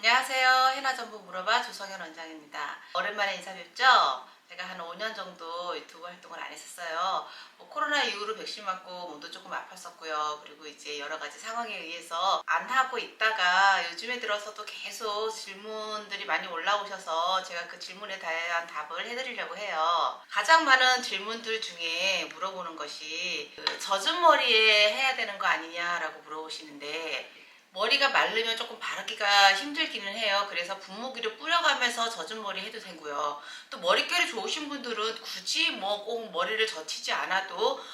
안녕하세요. 해나전부 물어봐 조성현 원장입니다. 오랜만에 인사 뵙죠? 제가 한 5년 정도 유튜브 활동을 안 했었어요. 코로나 이후로 백신 맞고 몸도 조금 아팠었고요. 그리고 이제 여러 가지 상황에 의해서 안 하고 있다가 요즘에 들어서도 계속 질문들이 많이 올라오셔서 제가 그 질문에 대한 답을 해드리려고 해요. 가장 많은 질문들 중에 물어보는 것이 젖은 머리에 해야 되는 거 아니냐라고 물어보시는데, 머리가 마르면 조금 바르기가 힘들기는 해요. 그래서 분무기를 뿌려가면서 젖은 머리 해도 되고요. 또 머릿결이 좋으신 분들은 굳이 뭐 꼭 머리를 젖히지 않아도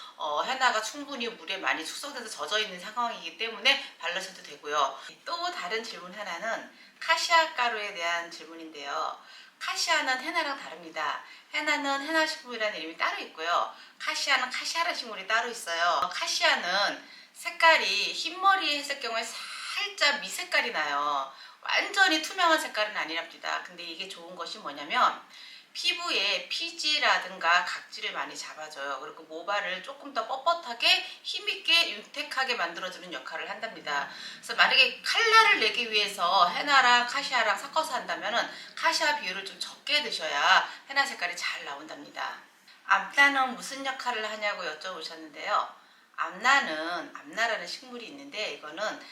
헤나가 충분히 물에 많이 숙성돼서 젖어 있는 상황이기 때문에 바르셔도 되고요. 또 다른 질문 하나는 카시아 가루에 대한 질문인데요. 카시아는 헤나랑 다릅니다. 헤나는 헤나 식물이라는 이름이 따로 있고요. 카시아는 카시아라 식물이 따로 있어요. 카시아는 색깔이 흰머리에 했을 경우에 살짝 미색깔이 나요. 완전히 투명한 색깔은 아니랍니다. 근데 이게 좋은 것이 뭐냐면 피부에 피지라든가 각질을 많이 잡아줘요. 그리고 모발을 조금 더 뻣뻣하게 힘있게 윤택하게 만들어주는 역할을 한답니다. 그래서 만약에 칼라를 내기 위해서 헤나랑 카시아랑 섞어서 한다면 카시아 비율을 좀 적게 드셔야 헤나 색깔이 잘 나온답니다. 암나는 무슨 역할을 하냐고 여쭤보셨는데요. 암나라는 식물이 있는데, 이거는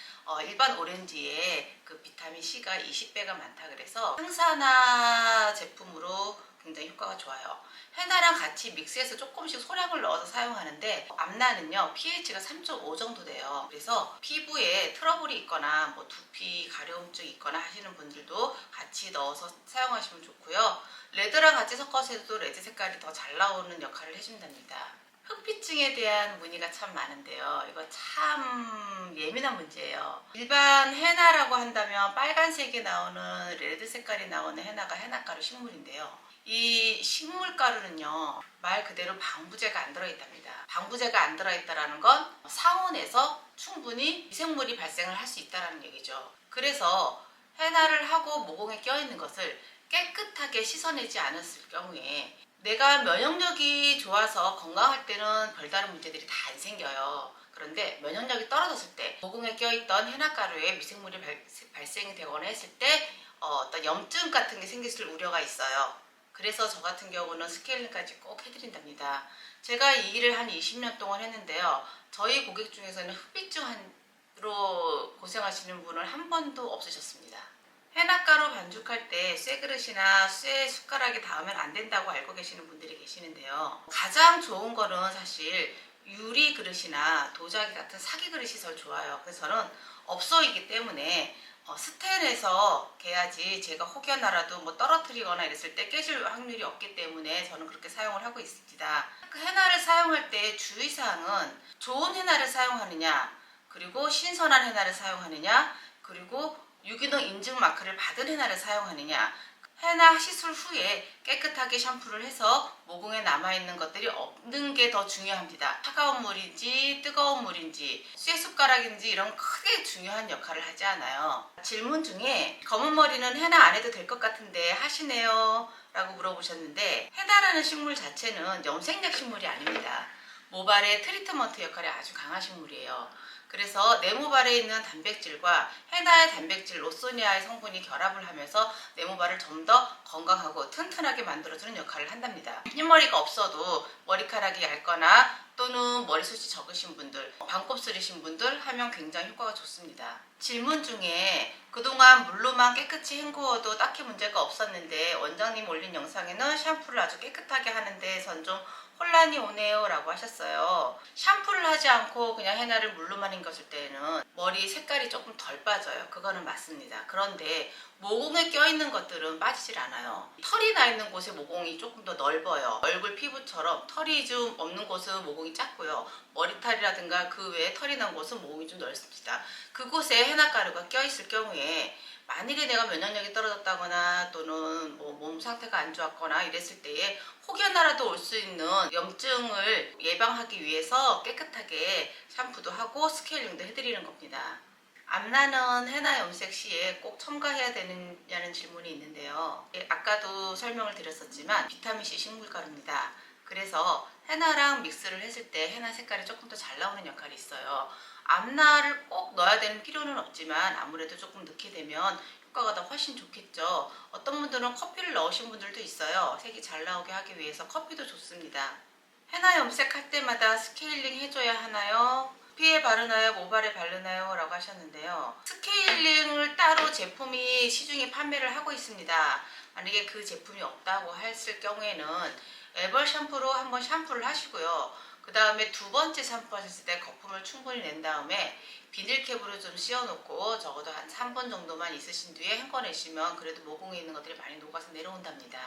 일반 오렌지에 그 비타민 C가 20배가 많다 그래서 항산화 제품으로 굉장히 효과가 좋아요. 헤나랑 같이 믹스해서 조금씩 소량을 넣어서 사용하는데, 암나는요 pH가 3.5 정도 돼요. 그래서 피부에 트러블이 있거나 뭐 두피 가려움증이 있거나 하시는 분들도 같이 넣어서 사용하시면 좋고요. 레드랑 같이 섞어서 해도 레드 색깔이 더 잘 나오는 역할을 해준답니다. 흑피증에 대한 문의가 참 많은데요. 이거 참 예민한 문제예요. 일반 헤나라고 한다면 빨간색이 나오는 레드 색깔이 나오는 헤나가 헤나가루 식물인데요. 이 식물가루는요, 말 그대로 방부제가 안 들어있답니다. 방부제가 안 들어있다는 건 상온에서 충분히 미생물이 발생을 할 수 있다는 얘기죠. 그래서 헤나를 하고 모공에 껴있는 것을 깨끗하게 씻어내지 않았을 경우에 내가 면역력이 좋아서 건강할 때는 별다른 문제들이 다 안 생겨요. 그런데 면역력이 떨어졌을 때 모공에 껴있던 헤나가루에 미생물이 발생이 되거나 했을 때 어떤 염증 같은 게 생겼을 우려가 있어요. 그래서 저 같은 경우는 스케일링까지 꼭 해드린답니다. 제가 이 일을 한 20년 동안 했는데요. 저희 고객 중에서는 흑비증으로 고생하시는 분은 한 번도 없으셨습니다. 헤나가루 반죽할 때 쇠그릇이나 쇠 숟가락에 닿으면 안 된다고 알고 계시는 분들이 계시는데요. 가장 좋은 거는 사실 유리 그릇이나 도자기 같은 사기 그릇이 더 좋아요. 그래서 저는 업소이기 때문에 스텐에서 개야지 제가 혹여나라도 뭐 떨어뜨리거나 이랬을 때 깨질 확률이 없기 때문에 저는 그렇게 사용을 하고 있습니다. 그 헤나를 사용할 때 주의사항은 좋은 헤나를 사용하느냐, 그리고 신선한 헤나를 사용하느냐, 그리고 유기농 인증 마크를 받은 헤나를 사용하느냐, 헤나 시술 후에 깨끗하게 샴푸를 해서 모공에 남아있는 것들이 없는 게 더 중요합니다. 차가운 물인지 뜨거운 물인지 쇠숟가락인지 이런 크게 중요한 역할을 하지 않아요. 질문 중에 검은 머리는 헤나 안 해도 될 것 같은데 하시네요 라고 물어보셨는데, 헤나라는 식물 자체는 염색약 식물이 아닙니다. 모발의 트리트먼트 역할이 아주 강한 식물이에요. 그래서 내 모발에 있는 단백질과 헤나의 단백질 로소니아의 성분이 결합을 하면서 내 모발을 좀 더 건강하고 튼튼하게 만들어주는 역할을 한답니다. 흰머리가 없어도 머리카락이 얇거나 또는 머리숱이 적으신 분들, 반곱슬이신 분들 하면 굉장히 효과가 좋습니다. 질문 중에 그동안 물로만 깨끗이 헹구어도 딱히 문제가 없었는데 원장님 올린 영상에는 샴푸를 아주 깨끗하게 하는데 전 좀 혼란이 오네요 라고 하셨어요. 샴푸를 하지 않고 그냥 헤나를 물로만 헹궜을 때는 머리 색깔이 조금 덜 빠져요. 그거는 맞습니다. 그런데 모공에 껴있는 것들은 빠지질 않아요. 털이 나 있는 곳에 모공이 조금 더 넓어요. 얼굴 피부처럼 털이 좀 없는 곳은 모공이 작고요. 머리털이라든가 그 외에 털이 난 곳은 모공이 좀 넓습니다. 그곳에 헤나가루가 껴있을 경우에 만일에 내가 면역력이 떨어졌다거나 또는 뭐 몸 상태가 안 좋았거나 이랬을 때에 혹여나라도 올 수 있는 염증을 예방하기 위해서 깨끗하게 샴푸도 하고 스케일링도 해드리는 겁니다. 암나는 헤나 염색 시에 꼭 첨가해야 되느냐는 질문이 있는데요. 아까도 설명을 드렸었지만 비타민C 식물가루입니다. 그래서 헤나랑 믹스를 했을 때 헤나 색깔이 조금 더 잘 나오는 역할이 있어요. 암나를 꼭 넣어야 되는 필요는 없지만 아무래도 조금 넣게 되면 효과가 더 훨씬 좋겠죠. 어떤 분들은 커피를 넣으신 분들도 있어요. 색이 잘 나오게 하기 위해서 커피도 좋습니다. 헤나 염색할 때마다 스케일링 해줘야 하나요? 피에 바르나요? 모발에 바르나요? 라고 하셨는데요. 스케일링을 따로 제품이 시중에 판매를 하고 있습니다. 만약에 그 제품이 없다고 했을 경우에는 에벌 샴푸로 한번 샴푸를 하시고요. 그 다음에 두 번째 샴푸 하셨을 때 거품을 충분히 낸 다음에 비닐캡으로 좀 씌워놓고 적어도 한 3분 정도만 있으신 뒤에 헹궈내시면 그래도 모공에 있는 것들이 많이 녹아서 내려온답니다.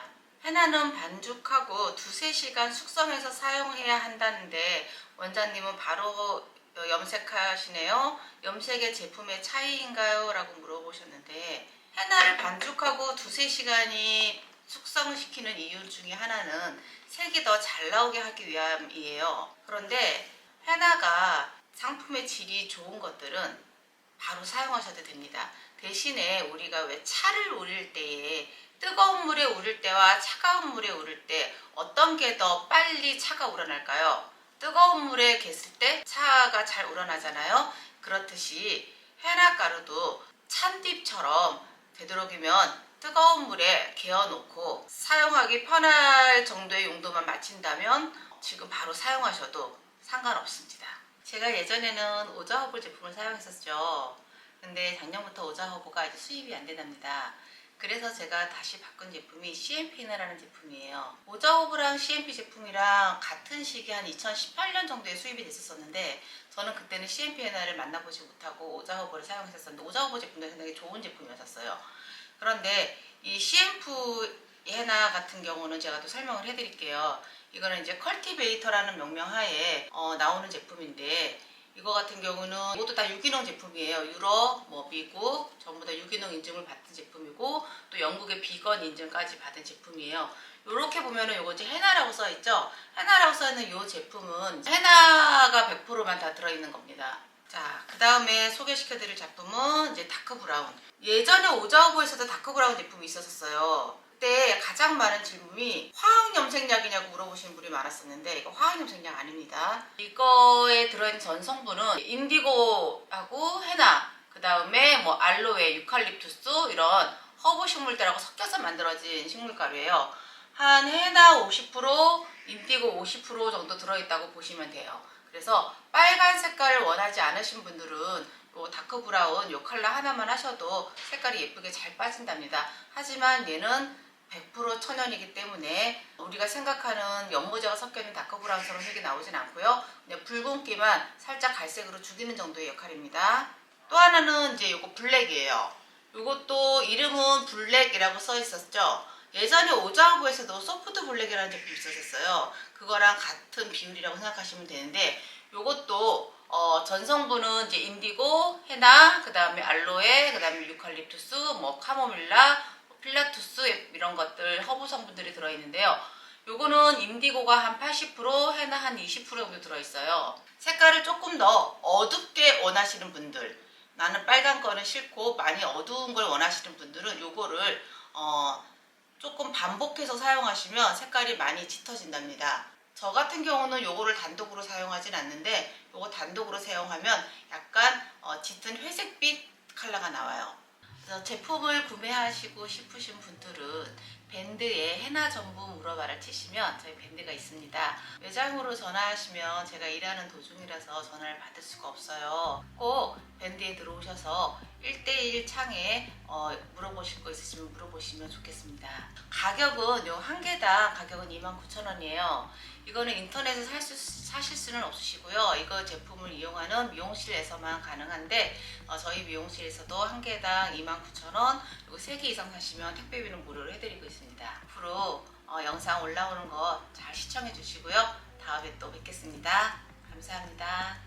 헤나는 반죽하고 2~3시간 숙성해서 사용해야 한다는데 원장님은 바로 염색하시네요. 염색의 제품의 차이인가요? 라고 물어보셨는데 헤나를 반죽하고 2~3시간이 숙성시키는 이유 중에 하나는 색이 더 잘 나오게 하기 위함이에요. 그런데 헤나가 상품의 질이 좋은 것들은 바로 사용하셔도 됩니다. 대신에 우리가 왜 차를 우릴 때에 뜨거운 물에 우릴 때와 차가운 물에 우릴 때 어떤 게 더 빨리 차가 우러날까요? 뜨거운 물에 갰을 때 차가 잘 우러나잖아요. 그렇듯이 헤나가루도 찬딥처럼 되도록이면 뜨거운 물에 개어놓고 사용하기 편할 정도의 용도만 맞춘다면 지금 바로 사용하셔도 상관없습니다. 제가 예전에는 오자허블 제품을 사용했었죠. 근데 작년부터 오자허브가 이제 수입이 안 된답니다. 그래서 제가 다시 바꾼 제품이 CMP나라는 제품이에요. 오자호브랑 CMP 제품이랑 같은 시기에 한 2018년 정도에 수입이 됐었는데 저는 그때는 CMP나를 만나보지 못하고 오자호브를 사용했었는데 오자호브 제품도 상당히 좋은 제품이었어요. 그런데 이 CMP 헤나 같은 경우는 제가 또 설명을 해드릴게요. 이거는 이제 컬티베이터라는 명명하에 나오는 제품인데 이거 같은 경우는 이것도 다 유기농 제품이에요. 유럽, 미국 전부 다 유기농 인증을 받은 제품이고 또 영국의 비건 인증까지 받은 제품이에요. 이렇게 보면은 이거 이제 헤나라고 써 있죠. 헤나라고 써 있는 이 제품은 헤나가 100%만 다 들어있는 겁니다. 자, 그 다음에 소개시켜드릴 제품은 이제 다크 브라운. 예전에 오자호브에서도 다크 브라운 제품이 있었어요. 그때 가장 많은 질문이 화학 염색약이냐고 물어보시는 분이 많았었는데 이거 화학 염색약 아닙니다. 이거에 들어있는 전 성분은 인디고하고 헤나, 그 다음에 알로에, 유칼립투스 이런 허브 식물들하고 섞여서 만들어진 식물가루예요. 한 헤나 50%, 인디고 50% 정도 들어있다고 보시면 돼요. 그래서 빨간 색깔을 원하지 않으신 분들은 요 다크 브라운 요 컬러 하나만 하셔도 색깔이 예쁘게 잘 빠진답니다. 하지만 얘는 100% 천연이기 때문에 우리가 생각하는 연모제가 섞여있는 다크 브라운처럼 색이 나오진 않고요. 그냥 붉은기만 살짝 갈색으로 죽이는 정도의 역할입니다. 또 하나는 이제 요거 블랙이에요. 요것도 이름은 블랙이라고 써 있었죠. 예전에 오자호브에서도 소프트 블랙이라는 제품이 있었어요. 그거랑 같은 비율이라고 생각하시면 되는데 요것도 전성분은 이제 인디고, 헤나, 그 다음에 알로에, 그 다음에 유칼립투스, 카모밀라, 필라투스 이런 것들 허브 성분들이 들어있는데요. 요거는 인디고가 한 80%, 헤나 한 20% 정도 들어있어요. 색깔을 조금 더 어둡게 원하시는 분들, 나는 빨간 거는 싫고 많이 어두운 걸 원하시는 분들은 요거를 조금 반복해서 사용하시면 색깔이 많이 짙어진답니다. 저 같은 경우는 요거를 단독으로 사용하진 않는데 요거 단독으로 사용하면 약간 짙은 회색빛 컬러가 나와요. 그래서 제품을 구매하시고 싶으신 분들은 밴드에 헤나 전부 물어봐를 치시면 저희 밴드가 있습니다. 매장으로 전화하시면 제가 일하는 도중이라서 전화를 받을 수가 없어요. 꼭 밴드에 들어오셔서 1대1 창에 물어보실 거 있으시면 물어보시면 좋겠습니다. 가격은 요 한 개당 가격은 29,000원이에요. 이거는 인터넷에서 사실 수는 없으시고요. 이거 제품을 이용하는 미용실에서만 가능한데 저희 미용실에서도 한 개당 29,000원, 그리고 3개 이상 사시면 택배비는 무료로 해드리고 있습니다. 앞으로 영상 올라오는 거 잘 시청해 주시고요. 다음에 또 뵙겠습니다. 감사합니다.